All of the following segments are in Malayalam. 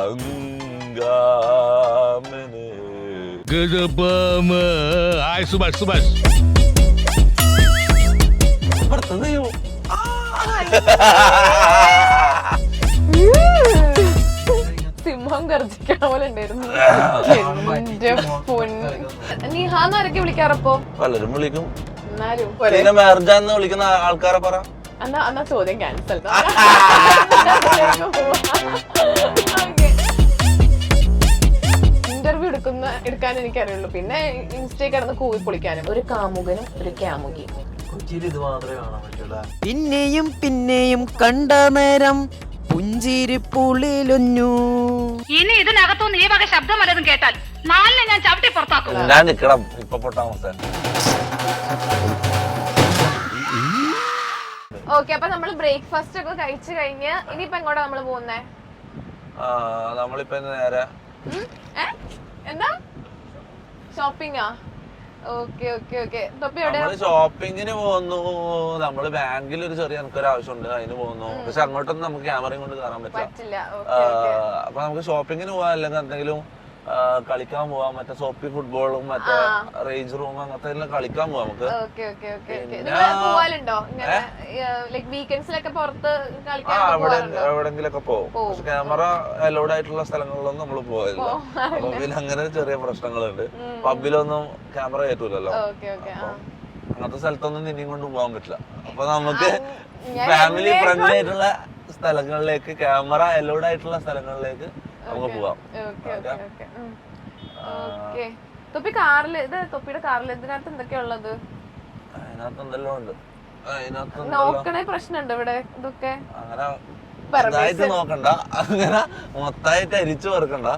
ഹംഗാമന് ഹായ് സുഭാഷ് സുഭാഷ് സിംഹം ഗർജിക്കണ പോലെ ഉണ്ടായിരുന്നു. നീഹാന്നൊക്കെ വിളിക്കാറപ്പോ പലരും വിളിക്കും. എന്നാലും മേർജാന്ന് വിളിക്കുന്ന ആൾക്കാരെ പറ. എന്നാ ചോദ്യം ക്യാൻസൽ. ഇന്റർവ്യൂ എടുക്കാൻ എനിക്കറിയുള്ളൂ. പിന്നെ ഇൻസ്റ്റയിൽ കിടന്ന് കൂവി പൊളിക്കാനും. ഒരു കാമുകനും ഒരു കാമുകി. പിന്നെയും പിന്നെയും കണ്ട നേരം പുഞ്ചിരി പുളിലൊന്നു. ഇനി ഇതിനകത്തുനിന്ന് ഈ വക ശബ്ദം വല്ലതും കേട്ടാൽ നാലിനെ ഞാൻ ചവിട്ടി പുറത്താക്കും. ഞാൻ നിക്കണം ഇപ്പൊ പൊട്ടാമസ. ഓക്കെ, അപ്പൊ നമ്മള് ബ്രേക്ക്ഫാസ്റ്റ് ഒക്കെ കഴിച്ചു കഴിഞ്ഞ് ഇനിയിപ്പോ എങ്ങോട്ടാ നമ്മള് പോകുന്നേ? നമ്മളിപ്പോ നേരെ എന്താ ഷോപ്പിംഗാ? Okay okay okay. ഷോപ്പിങ്ങിന് പോകുന്നു. നമ്മള് ബാങ്കിൽ ഒരു ചെറിയ നമുക്കൊരു ആവശ്യമുണ്ട്, അതിന് പോകുന്നു. പക്ഷെ അങ്ങോട്ടൊന്നും നമുക്ക് ക്യാമറയും കൊണ്ട് കയറാൻ പറ്റില്ല. അപ്പൊ നമുക്ക് ഷോപ്പിങ്ങിന് പോവാൻ, അല്ലെങ്കിൽ എന്തെങ്കിലും കളിക്കാൻ പോവാം. മറ്റേ സോപ്പി ഫുട്ബോളും മറ്റേ റേഞ്ച് റൂം അങ്ങനത്തെ എല്ലാം കളിക്കാൻ പോവാം നമുക്ക്. എവിടെങ്കിലൊക്കെ പോകും. പക്ഷെ ക്യാമറ അലൗഡ് ആയിട്ടുള്ള സ്ഥലങ്ങളിലൊന്നും നമ്മൾ പോകില്ല. അപ്പൊ പിന്നെ അങ്ങനെ ചെറിയ പ്രശ്നങ്ങളുണ്ട്. പബ്ബിലൊന്നും ക്യാമറ കയറ്റൂലല്ലോ. അങ്ങനത്തെ സ്ഥലത്തൊന്നും നിന്നെയും കൊണ്ട് പോകാൻ പറ്റില്ല. അപ്പൊ നമുക്ക് ഫാമിലി ഫ്രണ്ട്ലി ആയിട്ടുള്ള സ്ഥലങ്ങളിലേക്ക്, ക്യാമറ അലൗഡ് ആയിട്ടുള്ള സ്ഥലങ്ങളിലേക്ക് നമുക്ക് പോവാം. തൊപ്പിയുടെ കാറിൽ ഇതിനകത്ത് എന്തൊക്കെയാ ഉള്ളത്? അതിനകത്ത് എന്തെല്ലാം ഉണ്ട്. നോക്കണേ പ്രശ്നമുണ്ട് ഇവിടെ. ഇതൊക്കെ അങ്ങനെ ഇതായിട്ട് നോക്കണ്ട, അങ്ങനെ മൊത്തമായിട്ട് അരിച്ചു വെറുക്കണ്ട.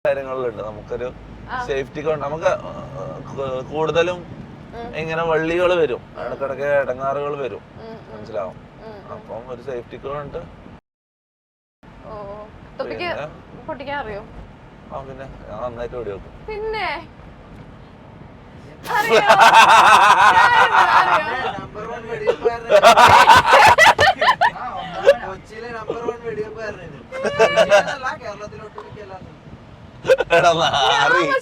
കാര്യങ്ങളിലുണ്ട് നമുക്കൊരു സേഫ്റ്റിക്ക് വേണ്ട. നമുക്ക് കൂടുതലും ഇങ്ങനെ വള്ളികൾ വരും, ഇടക്കിടക്ക് ഇടങ്ങാറുകൾ വരും, മനസ്സിലാവും. അപ്പം ഒരു സേഫ്റ്റിക്ക് വേണ്ടിട്ട്. പൊട്ടിക്കാൻ അറിയോ? പിന്നെ ഞാൻ നന്നായിട്ട് വെടി വെക്കും. പിന്നെ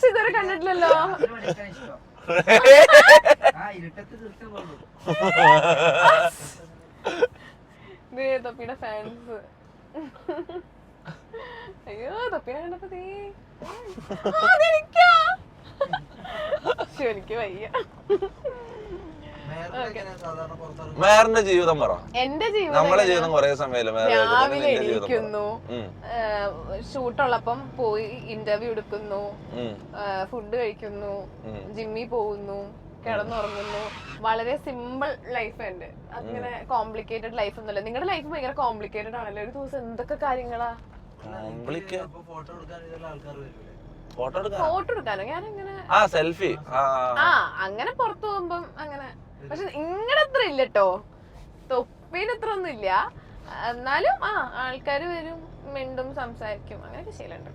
ഇതുവരെ കണ്ടിട്ടില്ലല്ലോ. തൊപ്പിയുടെ ഫാൻസ്. അയ്യോ തൊപ്പിനെ കണ്ടപ്പോ എനിക്ക് വയ്യ. മേറിന്റെ ജീവിതം പറ. എന്റെ ജീവിതം, നമ്മളെ ജീവിതം കുറെ സമയം രാവിലെ എണീക്കുന്നു, ഷൂട്ടുള്ളപ്പം പോയി ഇന്റർവ്യൂ എടുക്കുന്നു, ഫുഡ് കഴിക്കുന്നു, ജിമ്മിൽ പോകുന്നു, കിടന്നുറങ്ങുന്നു. വളരെ സിമ്പിൾ ലൈഫ് ഉണ്ട്. അങ്ങനെ കോംപ്ലിക്കേറ്റഡ് ലൈഫ് ഒന്നുമില്ല. നിങ്ങളുടെ ലൈഫ് ഭയങ്കര കോംപ്ലിക്കേറ്റഡ് ആണല്ലോ. ഒരു ദിവസം എന്തൊക്കെ കാര്യങ്ങളാ. ഫോട്ടോ എടുക്കാനോ? ഞാനങ്ങനെ സെൽഫി അങ്ങനെ പുറത്തു പോകുമ്പം അങ്ങനെ. പക്ഷെ നിങ്ങളുടെ അത്ര ഇല്ലട്ടോ, തൊപ്പീന് അത്ര ഒന്നും ഇല്ല. എന്നാലും ആൾക്കാര് വരും, മിണ്ടും, സംസാരിക്കും, അങ്ങനെയൊക്കെ ശീലമുണ്ട്.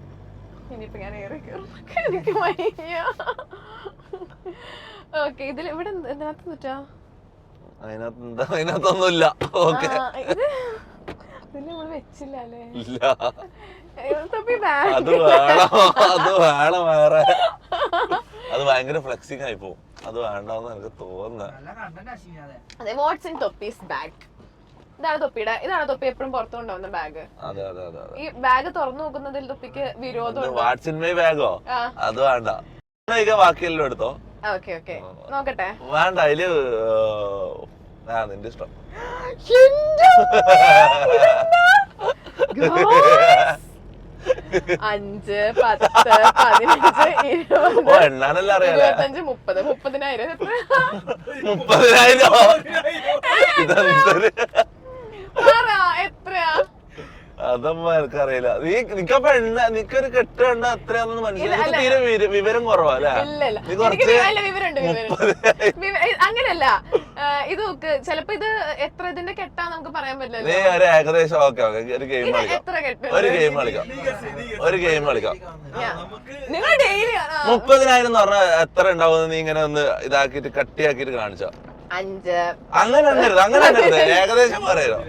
ഇനിയിപ്പോ ഞാൻ ഏറെ കയറും, എനിക്ക് വയ്യ. ഓക്കെ, ഇതിൽ ഇവിടെ എന്തിനകത്ത് പറ്റാ? അതിനകത്തൊന്നുമില്ല. നമ്മള് വെച്ചില്ല അല്ലേ? അത് വേണം വേറെ. അത് ഭയങ്കര ഫ്ലെക്സിങ് ആയി പോവും. അത് വേണ്ടെന്ന് എനിക്ക് തോന്നുന്നത്. ഇതാണ് തൊപ്പി എപ്പോഴും പുറത്തു കൊണ്ടുവന്ന ബാഗ്. അതെ അതെ അതെ. ഈ ബാഗ് തുറന്നു നോക്കുന്നതിൽ തൊപ്പിക്ക് വിരോധം. വാട്സ് ഇൻ മൈ ബാഗോ? അത് വേണ്ട, ബാക്കിയെല്ലാം എടുത്തോ. ഓക്കെ ഓക്കെ, നോക്കട്ടെ. വേണ്ട, അതില് നിന്റെ ഇഷ്ടം. 5, 10, 15, 20, എണ്ണാനല്ല അറിയാം. 25, 30, 30,000. 30,000 എത്രയാ? അതമ്മ എനിക്കറിയില്ല. നിക്കപ്പൊ നിക്കൊരു കെട്ട് കണ്ട അത്രയാണെന്ന് മനസ്സിലായി. തീരെ വിവരം കുറവാ അല്ലെ? നീ വിവരമുണ്ട്. അങ്ങനെയല്ല, ഇത് നോക്ക്, ചിലപ്പോ ഇത് എത്ര ഇതിന്റെ കെട്ടാ നമുക്ക് പറയാൻ പറ്റില്ല. ഏകദേശം ഓക്കെ ഒരു ഗെയിം കളിക്കാം. നിങ്ങൾ ഡെയിലി 30,000 എന്ന് പറഞ്ഞാൽ എത്ര ഉണ്ടാവും? നീ ഇങ്ങനെ ഒന്ന് ഇതാക്കിട്ട് കട്ടിയാക്കിട്ട് കാണിച്ചോ. 5. അങ്ങനെ ഏകദേശം പറയലോ.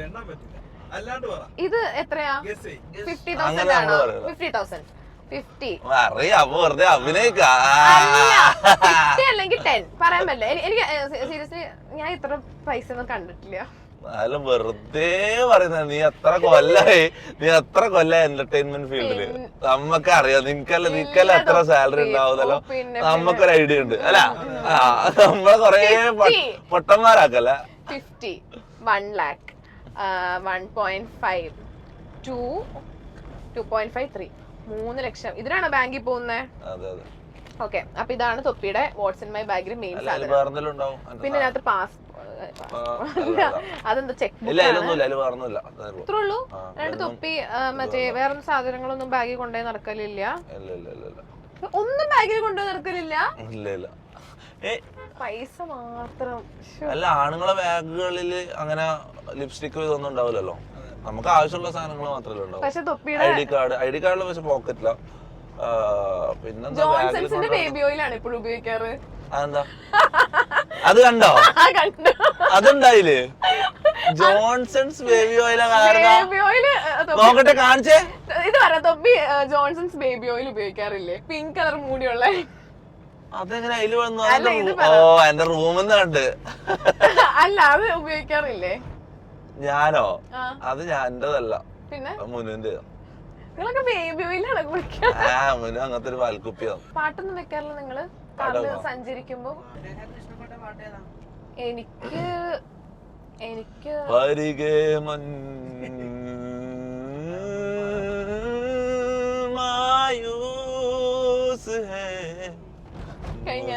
ഇത് എത്രയാ? 50,000 ആണോ? 50,000. 50 അറിയാം വെറുതെ അഭിനയിക്കാ. 50 അല്ലെങ്കിൽ 10 പറയാൻ പറ്റില്ല. എനിക്ക് സീരിയസ്ലി ഞാൻ ഇത്ര പൈസ ഒന്നും കണ്ടിട്ടില്ല. അതെല്ലാം വെറുതെ പറയുന്ന. നീ എത്ര കൊല്ലായി എന്റർടൈൻമെന്റ് ഫീൽഡില്. നമ്മക്ക് അറിയാം. നിനക്കല്ല എത്ര സാലറി ഉണ്ടാവുന്നല്ലോ. നമ്മക്കൊരു ഐഡിയ ഉണ്ട് അല്ല. നമ്മളെ കൊറേ പൊട്ടന്മാരാക്കല്ല. 50, 1 lakh, 1.5, 2, 2.5, 3 3 ലക്ഷം. ഇതിനാണോ ബാങ്കിൽ പോകുന്നത്? അതെ അതെ. ഓക്കെ, അപ്പൊ ഇതാണ് തൊപ്പിയുടെ വാട്സ് ഇൻ മൈ ബാഗിൽ മെയിൻ സാധനം. പിന്നെ അതിനകത്ത് അതെന്താ ചെക്ക് ബുക്ക് ഇത്രേ ഉള്ളൂ. രണ്ട് തൊപ്പി മറ്റേ വേറെ സാധനങ്ങളൊന്നും ബാഗിൽ കൊണ്ടുപോയി നടക്കലില്ല. ഒന്നും ബാഗിൽ കൊണ്ടുപോയി നടക്കലില്ല. പൈസ മാത്രം. അല്ല, ആണുങ്ങളെ ബാഗുകളില് അങ്ങനെ ലിപ്സ്റ്റിക് ഇതൊന്നും ഉണ്ടാവില്ലല്ലോ. നമുക്ക് ആവശ്യമുള്ള സാധനങ്ങൾ മാത്രമേ ഉണ്ടാവും. പക്ഷെ തൊപ്പിയുടെ ഐ ഡി കാർഡിൽ പക്ഷെ പോക്കറ്റില്ല. പിന്നെന്താ ജോൺസൺസിന്റെ ബേബി ഓയിൽ ആണ് ഇപ്പോഴും ഉപയോഗിക്കാറ്. അതെന്താ? അത് കണ്ടോ? അതുണ്ടായില്ലേ? ജോൺസൺസ് ബേബി ഓയിൽ നോക്കട്ടെ, കാണിച്ചേ. ഇത് പറയാം, തൊപ്പി ജോൺസൺസ് ബേബി ഓയിൽ ഉപയോഗിക്കാറില്ലേ? പിങ്ക് കളർ മൂടിയുള്ള. അതെങ്ങനെ അതില് വന്നു? ഓ, എന്റെ റൂമിന്ന് കണ്ട്. അല്ല, അത് ഉപയോഗിക്കാറില്ലേ? ഞാനോ? അത് എന്റേതല്ല, പിന്നെ മുനുവിന്റെ. നിങ്ങളൊക്കെ ബേബി ഓയിലാണ് കുളിക്കുക. മുനു അങ്ങനത്തെ ഒരു പാൽക്കുപ്പിയാണ്. പാട്ടൊന്നും വെക്കാറില്ല നിങ്ങള് കാറില് സഞ്ചരിക്കുമ്പോ? എനിക്ക് പരികെ മായൂസ് ഹേ കഴിഞ്ഞ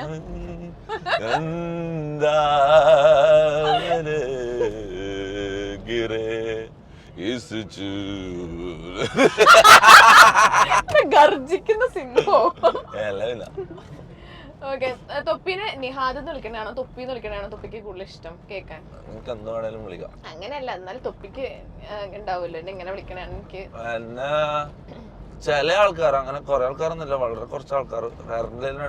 ഗർജിക്കുന്ന സിംഹോ. ഓക്കെ, തൊപ്പിനെ നിഹാദ് എന്ന് വിളിക്കണാണോ തൊപ്പിന്ന് വിളിക്കണാണോ തൊപ്പിക്ക് കൂടുതൽ ഇഷ്ടം കേൾക്കാൻ? അങ്ങനെയല്ല, എന്നാലും തൊപ്പിക്ക് ഉണ്ടാവുമല്ലോ എങ്ങനെ വിളിക്കണാണ് എനിക്ക്. ചില ആൾക്കാർ, അങ്ങനെ കുറെ ആൾക്കാരൊന്നുമില്ല, വളരെ കുറച്ച് ആൾക്കാർ,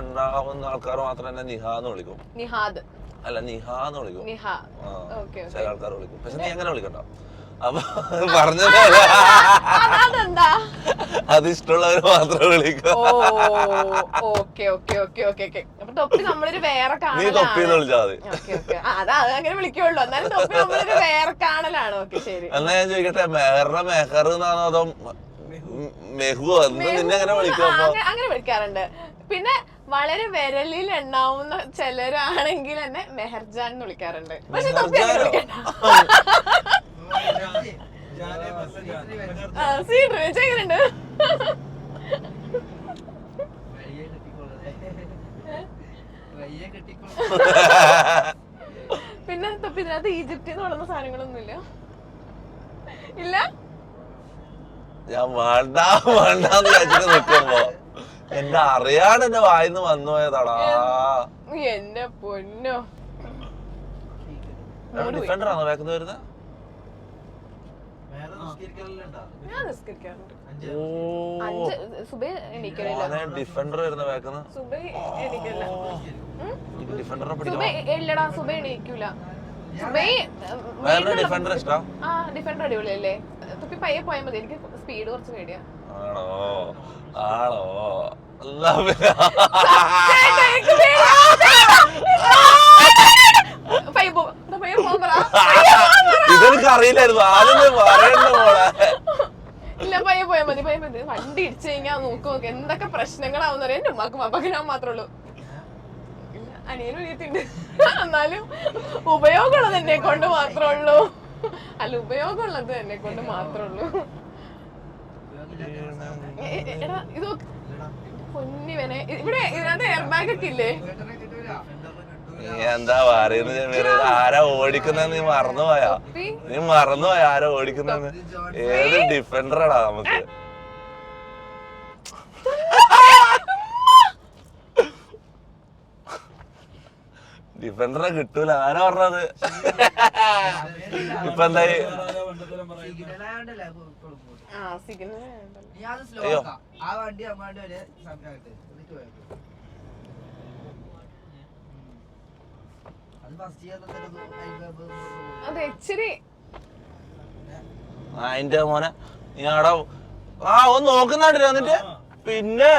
ഉണ്ടാവുന്ന ആൾക്കാർ മാത്രം എന്നെ നിഹാന്ന് വിളിക്കും. നിഹാദ് അല്ല, നിഹാന്ന് വിളിക്കും. ചില ആൾക്കാർ വിളിക്കും. പക്ഷെ നീ എങ്ങനെ വിളിക്കണ്ട. അപ്പൊ പറഞ്ഞത് അത് ഇഷ്ടമുള്ളവര് മാത്രം വിളിക്കും. നീ തൊപ്പിന്ന് വിളിച്ചാൽ മതി. അങ്ങനെ വിളിക്കുള്ളൂ. എന്നാലും തൊപ്പി നമ്മളൊരു വേറെ കാണലാണ്. എന്നാ ഞാൻ ചോദിക്കട്ടെ, മെഹറിനെ മെഹർ എന്നാണോ അതോ മെഹുവോ? നിന്നെ എങ്ങനെ വിളിക്കും? അങ്ങനെ വിളിക്കാറുണ്ട്. പിന്നെ വളരെ വിരലിൽ എണ്ണാവുന്ന ചിലരാണെങ്കിൽ എന്നെ മെഹർജാൻ എന്ന് വിളിക്കാറുണ്ട്. പക്ഷെ തൊപ്പി അങ്ങനെ വിളിക്കണ്ട. എങ്ങനെയുണ്ട്? പിന്നെ തൊപ്പി ഇതിനകത്ത് ഈജിപ്തിൽ നിന്ന് വളർന്ന സാധനങ്ങളൊന്നുമില്ല. ഇല്ല, ഞാൻ വേണ്ടാന്ന് വെച്ചിട്ട് നിൽക്കുമ്പോ എന്റെ അറിയാണ്ട് എന്റെ വായിന്ന് വന്നു പോയതാടാ. എന്റെ പൊന്നോ. ഡിഫൻഡർ ആണോ ബാക്കിന്ന് വരുന്നത്? ഡിഫൻഡർ വരുന്ന ബാക്കിന്ന് ഡിഫൻഡറിനെ ഇല്ലടാ, സുബ എണീക്കൂല. ഡിഫൻഡർ ഇഷ്ടം. ഡിഫൻഡർ അടിപൊളിയല്ലേ? തൊപ്പി പയ്യെ പോയാൽ മതി. എനിക്ക് സ്പീഡ് കുറച്ച് പേടിയാ. ആണോ? ഇതെനിക്ക് അറിയില്ലായിരുന്നു. ആദ്യം പറയണ്ട മോളെ. ഇല്ല, പയ്യെ പോയാൽ മതി. വണ്ടി ഇടിച്ചു കഴിഞ്ഞാൽ നോക്ക് എന്തൊക്കെ പ്രശ്നങ്ങളാവുന്ന അറിയാം. എന്റെ ഉമ്മാക്ക് പാപ്പാക്ക് ഞാൻ മാത്രമേ ഉള്ളൂ. അനിയനും അനിയത്തിണ്ട്. എന്നാലും ഉപയോഗമുള്ളത് എന്നെ കൊണ്ട് മാത്രമേ ഉള്ളൂ. അല്ല, ഉപയോഗമുള്ളത് എന്നെ കൊണ്ട് മാത്രമേ ഉള്ളൂ. എടാ, ഇത് പൊന്നിവനെ ഇവിടെ ഇതിനകത്ത് എയർ ബാഗ് ഒക്കെ ഇല്ലേ? എന്താ പറയുന്നത്? ആരാ ഓടിക്കുന്നെന്ന് നീ മറന്നുപോയാ? ആരാ ഓടിക്കുന്നെന്ന്? ഏത് ഡിഫൻഡറാടാ നമുക്ക്? ഡിഫൻഡറെ കിട്ടൂല. ആരാ പറഞ്ഞത്? ഇപ്പൊ എന്തായി? അയ്യോ, അതെ, ഇച്ചിരി അതിന്റെ മോനെ നീ ആടെ ഒന്ന് നോക്കുന്നുണ്ടല്ലോ. എന്നിട്ട് പിന്നെ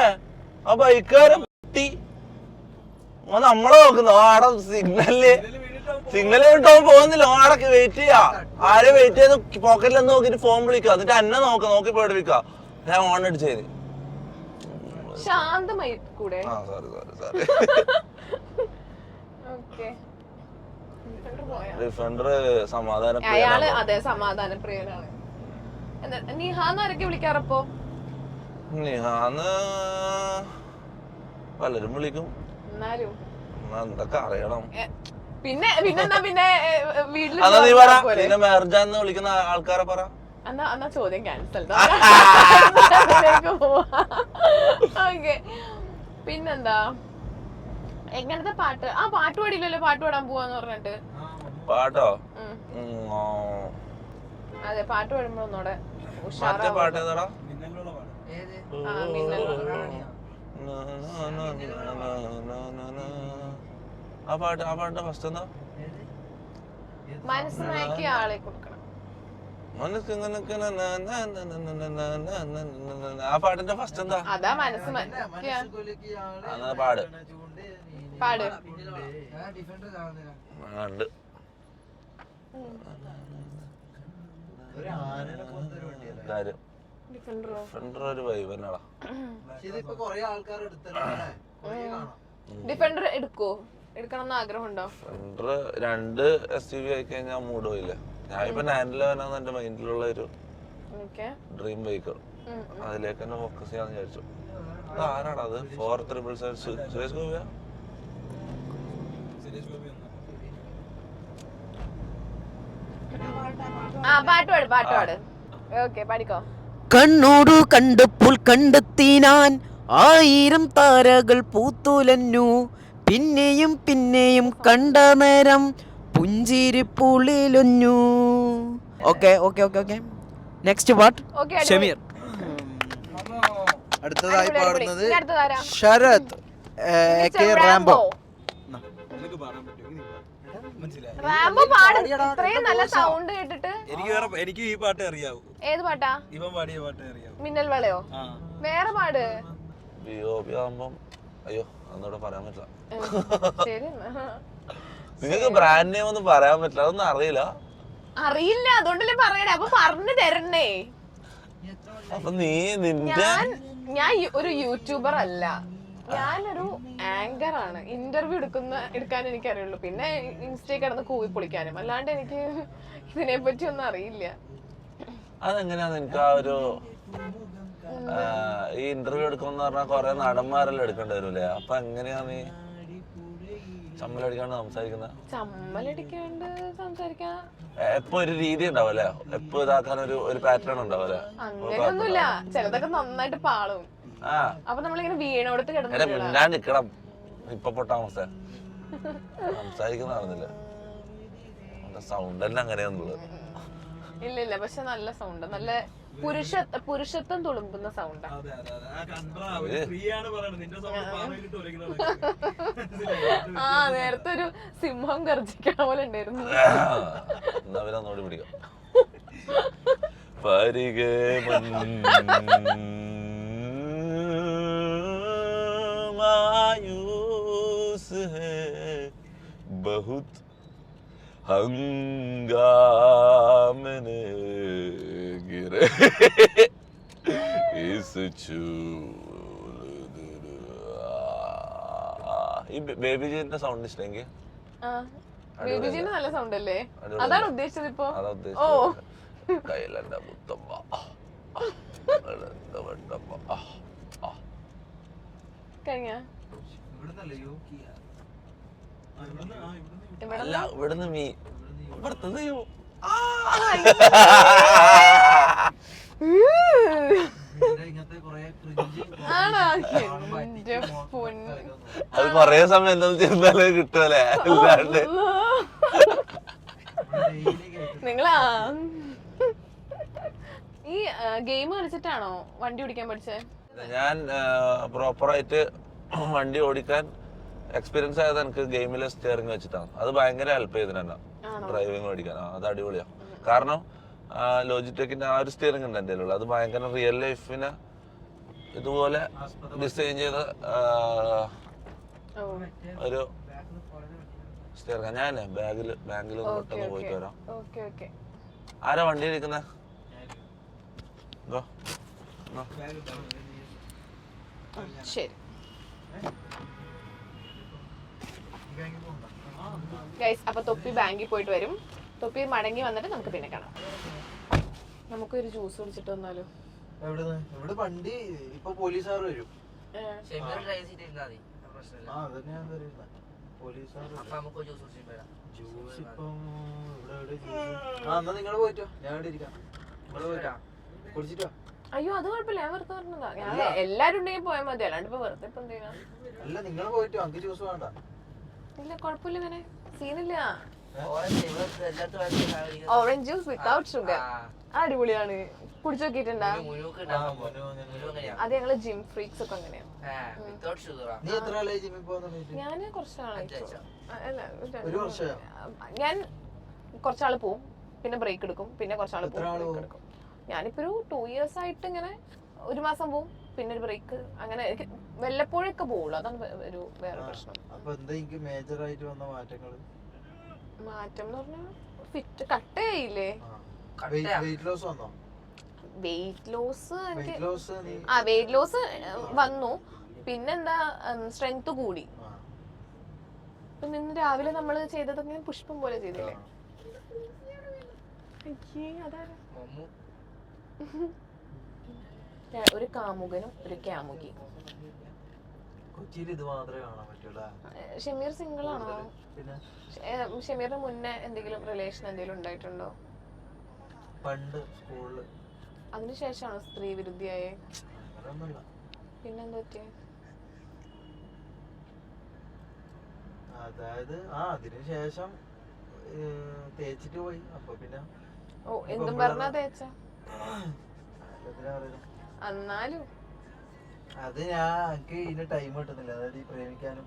ആ ബൈക്കാരൻ പൊട്ടി നമ്മളെ നോക്കുന്നു. ആടെ സിഗ്നല് കിട്ടോ പോകുന്നില്ല. ആടൊക്കെ വെയിറ്റ് ചെയ്യാ. ആരെ വെയിറ്റ് ചെയ്ത് പോക്കറ്റിൽ നോക്കിട്ട് ഫോൺ വിളിക്കുക. എന്നിട്ട് എന്നെ നോക്കി പേടിപ്പിക്ക. ഞാൻ ഓൺ അടിച്ചേന്. ശാന്തമായി കൂടെ. ഡിഫൻഡർ സമാധാന അയാള് അതെ സമാധാന പ്രിയനാണ്. നിഹാന്ന് ആരൊക്കെ വിളിക്കാറപ്പോ? നിഹാന്ന് പലരും വിളിക്കും. എന്നാലും എന്തൊക്കെ അറിയണം. പിന്നെന്താ പിന്നെ വീട്ടില് നീ പറ. പിന്നെ മെർജാന്ന് വിളിക്കുന്ന ആൾക്കാരെ പറ. എന്നാ ചോദ്യം ക്യാൻസൽ. ഓക്കെ പിന്നെന്താ എങ്ങനത്തെ പാട്ട്? ആ പാട്ട് പാടില്ലല്ലോ, പാട്ട് പാടാൻ പോവാന്ന് പറഞ്ഞിട്ട്. പാട്ടോ? അതെ പാട്ട് പാടുമ്പോ ഒന്നൂടെ പാട്ട് ഏതാടാ? ആ പാട്ടിന്റെ ഫസ്റ്റ് എന്താ? മനസ്സിലാക്കി ആളെ കൊടുക്കണം. ആ പാട്ടിന്റെ ഫസ്റ്റ് എന്താ? അതാ മനസ്സ് പാട് പാട്. ഉണ്ട് കാര്യം. ഡിഫൻഡർ ഒരു വൈബ് തന്നെയാടാ. ഡിഫൻഡർ എടുക്കണം ആഗ്രഹമുണ്ടോ? ഡിഫൻഡർ 2 SUV ആയി കഴിഞ്ഞാൽ മൂഡ് പോയില്ല. ഞാനിപ്പോ 911 എന്റെ മൈൻഡിലുള്ള ഒരു ഡ്രീം ബൈക്കാണ്. അതിലേക്ക് തന്നെ ഫോക്കസ് ചെയ്യാന്ന് വിചാരിച്ചു. ആരാണ് അത്? 4777 സുരേഷ് ഗോപിയാ? പാട്ട്. ഓക്കെ പാടിക്കോ. കണ്ണോടു കണ്ടപ്പോൾ കണ്ടെത്തിനാൻ 1000 താരകൾ പൂത്തുലഞ്ഞു. പിന്നെയും പിന്നെയും കണ്ട നേരം പുഞ്ചിരിപ്പുള്ളിലൊഞ്ഞു. ഓക്കെ നെക്സ്റ്റ് പാട്ട് ഷമീർ. അടുത്തതായി പാടുന്നത് ശരത് റാംബോ. റാംബോ പാടും. ഇത്രയും നല്ല സൗണ്ട് കേട്ടിട്ട് എനിക്ക് ഈ പാട്ട് അറിയാവൂ. ഏത് പാട്ടാ? ഇവൻ പാടിയ പാട്ട് അറിയാവൂ. മിന്നൽ വളയോ? വേറെ പാട്. അയ്യോ അന്നോട് പറയാൻ പറ്റില്ല. ശരി നിങ്ങൾക്ക് ബ്രാൻഡ് നെയിം ഒന്നും പറയാൻ പറ്റില്ല. അതൊന്നും അറിയില്ല. അതുകൊണ്ടല്ലേ പറയണേ. അപ്പൊ പറഞ്ഞു തരണേ. അപ്പൊ നീ നിന്റെ ഞാൻ ഒരു യൂട്യൂബർ അല്ല, ഞാനൊരു ആങ്കർ ആണ്. ഇന്റർവ്യൂ എടുക്കാൻ എനിക്കറിയുള്ളൂ. പിന്നെ ഇൻസ്റ്റയിൽ കിടന്ന് കൂവി പൊളിക്കാനും. അല്ലാണ്ട് എനിക്ക് ഇതിനെ പറ്റി ഒന്നും അറിയില്ല. അതെങ്ങനെയാ നിനക്ക് ആ ഒരു ഈ ഇന്റർവ്യൂ എടുക്കുമെന്ന് പറഞ്ഞാൽ കൊറേ നടന്മാരെല്ലാം എടുക്കേണ്ടി വരൂലേ? അപ്പൊ എങ്ങനെയാ നീ ചമ്മലടിക്കാണ്ട് സംസാരിക്കുന്നത്? ചമ്മലടിക്കാണ്ട് സംസാരിക്കാൻ എപ്പൊ ഒരു രീതി ഉണ്ടാവല്ലേ? എപ്പൊ ഇതാക്കാൻ ഒരു പാറ്റേൺ ഉണ്ടാവല്ലേ? അങ്ങനെയൊന്നുമില്ല. ചിലതൊക്കെ നന്നായിട്ട് പാളും. അപ്പൊ നമ്മളിങ്ങനെ വീണോടത്ത് മിണ്ടാൻ നിക്കണം. ഇപ്പൊ പൊട്ടാമസ സംസാരിക്കുന്നതാണെന്നില്ല. സൗണ്ട് തന്നെ അങ്ങനെയാന്നുള്ളത്. ഇല്ല പക്ഷെ നല്ല സൗണ്ട്, നല്ല പുരുഷത്വം തുളുമ്പുന്ന സൗണ്ടാ. ആ നേരത്തെ ഒരു സിംഹം ഗർജിക്കണ പോലെ ഉണ്ടായിരുന്നു. നോടി പിടിക്കാം. बहुत हंगामे गिरे इस ഈ ബേബി ജീന്റെ സൗണ്ട് ഇഷ്ടമെങ്കിൽ ബേബി ജീന്റെ നല്ല സൗണ്ട് അല്ലേ? അതാണ് ഉദ്ദേശിച്ചത് ഇപ്പൊ. ഓ കയ്യിലെന്റെ മുത്തമ്മ കഴിഞ്ഞ അല്ല ഇവിടുന്ന് മീ ഇവിടുത്തെ അത് കൊറേ സമയം എന്താ ചെയ്താലേ കിട്ടുമല്ലേ? അല്ലാണ്ട് നിങ്ങളാ ഈ ഗെയിം കളിച്ചിട്ടാണോ വണ്ടി ഓടിക്കാൻ പഠിച്ചേ? ഞാൻ പ്രോപ്പറായിട്ട് വണ്ടി ഓടിക്കാൻ എക്സ്പീരിയൻസ് ആയത് എനിക്ക് ഗെയിമിലെ സ്റ്റിയറിംഗ് വെച്ചിട്ടാണ്. അത് ഭയങ്കര ഹെൽപ്പ് ചെയ്തിട്ട് തന്നെ ഡ്രൈവിംഗ് പഠിക്കാൻ. അത് അടിപൊളിയാണ്. കാരണം ലോജിടെക്കിന്റെ ആ ഒരു സ്റ്റിയറിംഗ് ഉണ്ട് എൻ്റെ ഉള്ളത്. അത് ഭയങ്കര റിയൽ ലൈഫിന് ഇതുപോലെ ഡിസൈൻ ചെയ്ത ഒരു സ്റ്റിയറിംഗ്. ഞാൻ ബാങ്കിൽ പെട്ടെന്ന് പോയിട്ട് വരാം. ആരാ വണ്ടി ഇരിക്കുന്നത്? ശരി ഗൈസ്, അപ്പൊ തൊപ്പി ബാങ്കിൽ പോയിട്ട് വരും. തൊപ്പി മടങ്ങി വന്നിട്ട് നമുക്ക് പിന്നെ കാണാം. നമുക്കൊരു ജ്യൂസ് കുടിച്ചിട്ട് വന്നാലോ? ഇവിടെ വണ്ടി ഇപ്പൊ പോലീസുകാർ വരും. ജ്യൂസ് ഇപ്പം എന്നാ നിങ്ങള് പോയിട്ടോ, ഞാൻ ഇവിടെ ഇരിക്കാം. നിങ്ങള് പോയിട്ടോ കുടിച്ചിട്ടോ? അയ്യോ അത് കുഴപ്പമില്ല, ഞാൻ വെറുതെ പറഞ്ഞതാ. ഞാൻ എല്ലാരും ഉണ്ടെങ്കിൽ പോയാൽ മതി, അല്ലാണ്ട് ഇപ്പൊ വെറുതെ ഇപ്പൊ എന്തെയ്യാ? അല്ല നിങ്ങള് പോയിട്ടോ, അങ്ക് ജ്യൂസ് വേണ്ട. ഇല്ല കുഴപ്പമില്ല, ഇങ്ങനെ സീനില്ല. ഓറഞ്ച് ജ്യൂസ് വിത്തൗട്ട് ഷുഗർ അടിപൊളിയാണ്. കുടിച്ചു നോക്കിട്ടുണ്ടാ? അത് ഞങ്ങള് ജിം ഫ്രീക്സ് ഒക്കെ അങ്ങനെയാണ്. നീ എത്ര ആളായി ജിമ്മിൽ പോകുന്ന? ഞാന് കുറച്ചാളായി. ഞാൻ കുറച്ചാള് പോവും, പിന്നെ ബ്രേക്ക് എടുക്കും, പിന്നെ കുറച്ചാള് ബ്രേക്ക് എടുക്കും. ഞാനിപ്പോ ഒരു 2 years ആയിട്ട് ഇങ്ങനെ ഒരു മാസം പോവും, പിന്നെ ഒരു ബ്രേക്ക്, അങ്ങനെ വല്ലപ്പോഴൊക്കെ പോവുള്ളൂ. അതാണ് ഒരു വേറെ പ്രശ്നം. മാറ്റം എന്ന് പറഞ്ഞാൽ ഫിറ്റ് കട്ട് ചെയ്യില്ലേ? വെയിറ്റ് ലോസ് വെയിറ്റ് ലോസ് വന്നു. പിന്നെന്താ സ്ട്രെങ്ത് കൂടി. ഇപ്പൊ ഇന്ന് രാവിലെ നമ്മള് ചെയ്തതൊക്കെ പുഷ്പം പോലെ ചെയ്തില്ലേ? ഒരു കാമുകനും ഒരു കാമുകി. കൊച്ചിയിൽ ഇത് മാത്രമേ കാണാൻ പറ്റൂല. ഷമീർ സിംഗിൾ ആണോ? ഷമീറിന് മുന്നേ എന്തെങ്കിലും റിലേഷൻ എന്തെങ്കിലും ഉണ്ടായിട്ടുണ്ടോ? പണ്ട് സ്കൂളില്. അതിനുശേഷമാണോ സ്ത്രീ വിരുദ്ധിയായേ? പിന്നെന്താ പറ്റിയേ? അതായത് അതിനുശേഷം തേച്ചിട്ട് പോയി. അപ്പൊ പിന്നെ എന്തും പറഞ്ഞാ തേച്ച? എന്നാലും അത് ഞാൻ എനിക്ക് ഇതിന് ടൈം കിട്ടുന്നില്ല. അതായത് ഈ പ്രേമിക്കാനും